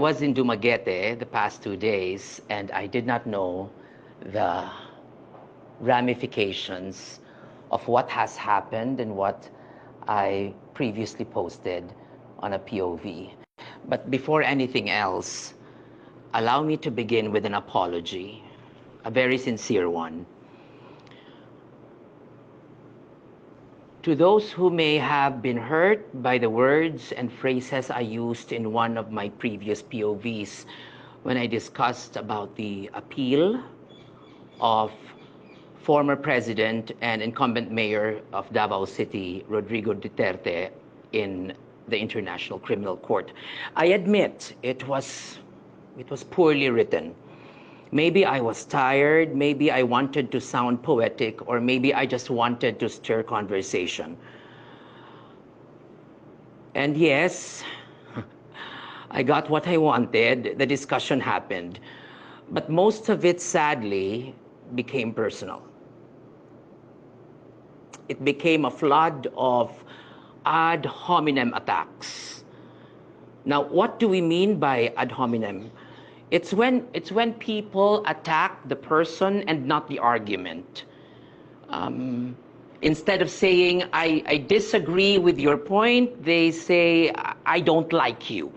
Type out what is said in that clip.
was in Dumaguete the past 2 days, and I did not know the ramifications of what has happened and what I previously posted on a POV. But before anything else, allow me to begin with an apology, a very sincere one. To those who may have been hurt by the words and phrases I used in one of my previous POVs when I discussed about the appeal of former President and incumbent Mayor of Davao City, Rodrigo Duterte, in the International Criminal Court. I admit it was poorly written. Maybe I was tired, maybe I wanted to sound poetic, or maybe I just wanted to stir conversation. And yes, I got what I wanted, the discussion happened, but most of it sadly became personal. It became a flood of ad hominem attacks. Now, what do we mean by ad hominem? It's when people attack the person and not the argument. Instead of saying, I disagree with your point, they say, I don't like you.